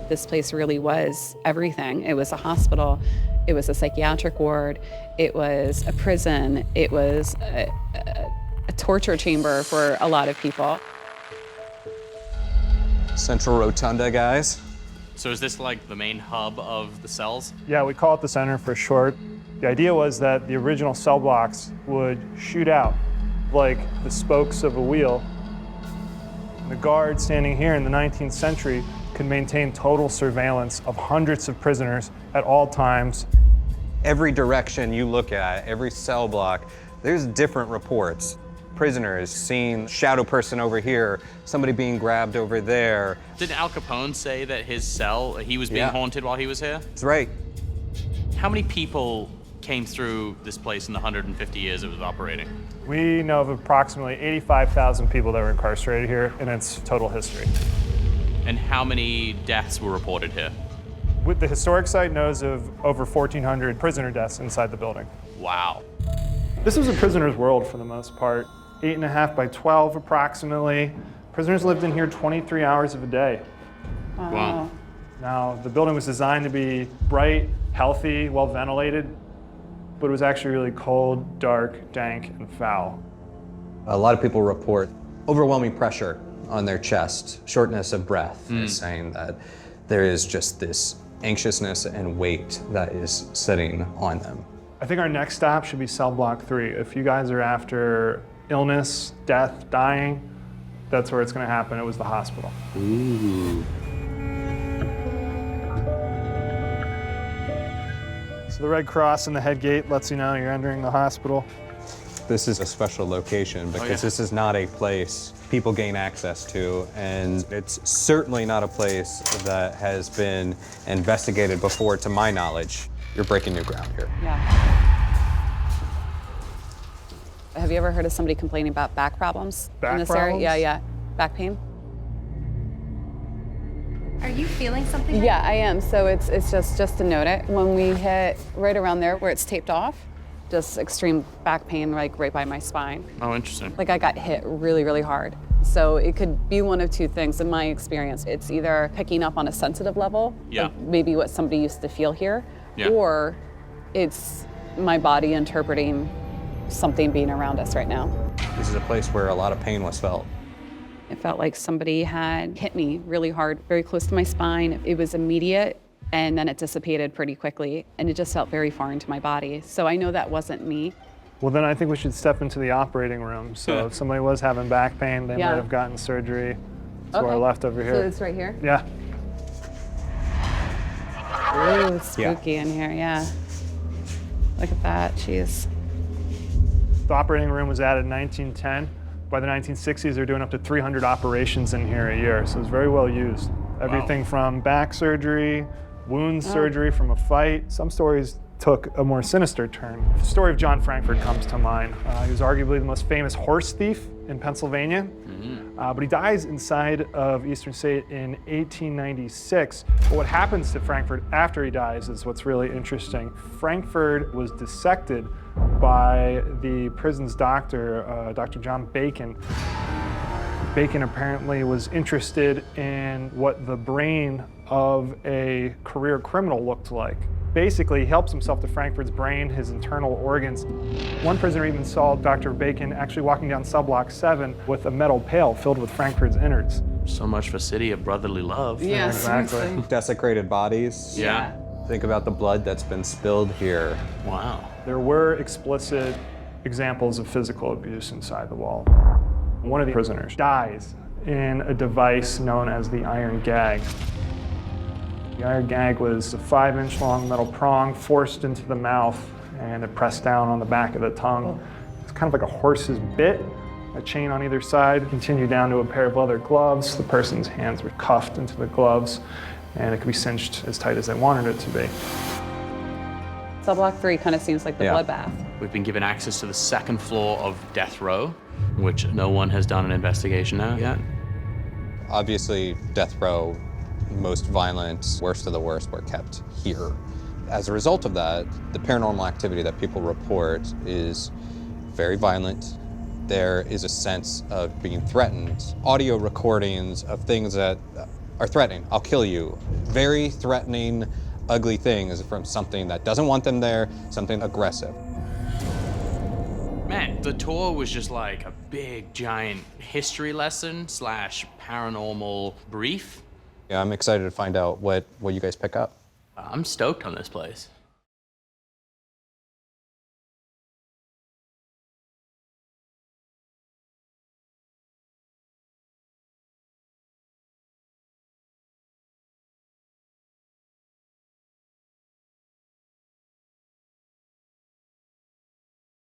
This place really was everything. It was a hospital, it was a psychiatric ward, it was a prison, it was a torture chamber for a lot of people. Central Rotunda, guys. So is this like the main hub of the cells? Yeah, we call it the center for short. The idea was that the original cell blocks would shoot out like the spokes of a wheel. And the guard standing here in the 19th century could maintain total surveillance of hundreds of prisoners at all times. Every direction you look at, every cell block, there's different reports. Prisoners seen shadow person over here, somebody being grabbed over there. Did Al Capone say that his cell, he was being haunted while he was here? That's right. How many people came through this place in the 150 years it was operating? We know of approximately 85,000 people that were incarcerated here in its total history. And how many deaths were reported here? With the historic site knows of over 1,400 prisoner deaths inside the building. Wow. This was a prisoner's world for the most part. 8.5 by 12 approximately. Prisoners lived in here 23 hours of a day. Wow. Now, the building was designed to be bright, healthy, well ventilated, but it was actually really cold, dark, dank, and foul. A lot of people report overwhelming pressure on their chest, shortness of breath, saying that there is just this anxiousness and weight that is sitting on them. I think our next stop should be cell block 3. If you guys are after illness, death, dying, that's where it's going to happen. It was the hospital. Ooh. So the red cross in the head gate lets you know you're entering the hospital. This is a special location because this is not a place people gain access to, and it's certainly not a place that has been investigated before, to my knowledge. You're breaking new ground here. Yeah. Have you ever heard of somebody complaining about back problems in this area? Yeah. Back pain. Are you feeling something? Yeah, I am. So it's just to note it. When we hit right around there where it's taped off, just extreme back pain, like right by my spine. Oh, interesting. Like I got hit really, really hard. So it could be one of two things in my experience. It's either picking up on a sensitive level, like maybe what somebody used to feel here, or it's my body interpreting something being around us right now. This is a place where a lot of pain was felt. It felt like somebody had hit me really hard, very close to my spine. It was immediate, and then it dissipated pretty quickly, and it just felt very foreign to my body. So I know that wasn't me. Well, then I think we should step into the operating room. So if somebody was having back pain, they might have gotten surgery. To our left over here. So it's right here? Yeah. Ooh, spooky in here, yeah. Look at that, jeez. The operating room was added in 1910. By the 1960s, they're doing up to 300 operations in here a year, so it's very well used. Everything from back surgery, wound surgery from a fight. Some stories took a more sinister turn. The story of John Frankfurt comes to mind. He was arguably the most famous horse thief in Pennsylvania, but he dies inside of Eastern State in 1896. But what happens to Frankfurt after he dies is what's really interesting. Frankfurt was dissected by the prison's doctor, Dr. John Bacon. Bacon apparently was interested in what the brain of a career criminal looked like. Basically, he helps himself to Frankfurt's brain, his internal organs. One prisoner even saw Dr. Bacon actually walking down cell block 7 with a metal pail filled with Frankfurt's innards. So much for City of Brotherly Love. Yeah, exactly. Desecrated bodies. Yeah. Think about the blood that's been spilled here. Wow. There were explicit examples of physical abuse inside the wall. One of the prisoners dies in a device known as the iron gag. The iron gag was a 5-inch long metal prong forced into the mouth, and it pressed down on the back of the tongue. It's kind of like a horse's bit, a chain on either side, continued down to a pair of leather gloves. The person's hands were cuffed into the gloves, and it could be cinched as tight as they wanted it to be. Cell block 3 kind of seems like the bloodbath. We've been given access to the second floor of death row, which no one has done an investigation out yet. Obviously, death row, most violent, worst of the worst were kept here. As a result of that, the paranormal activity that people report is very violent. There is a sense of being threatened. Audio recordings of things that are threatening. I'll kill you. Very threatening, ugly things from something that doesn't want them there, something aggressive. Man, the tour was just like a big, giant history lesson / paranormal brief. Yeah, I'm excited to find out what you guys pick up. I'm stoked on this place.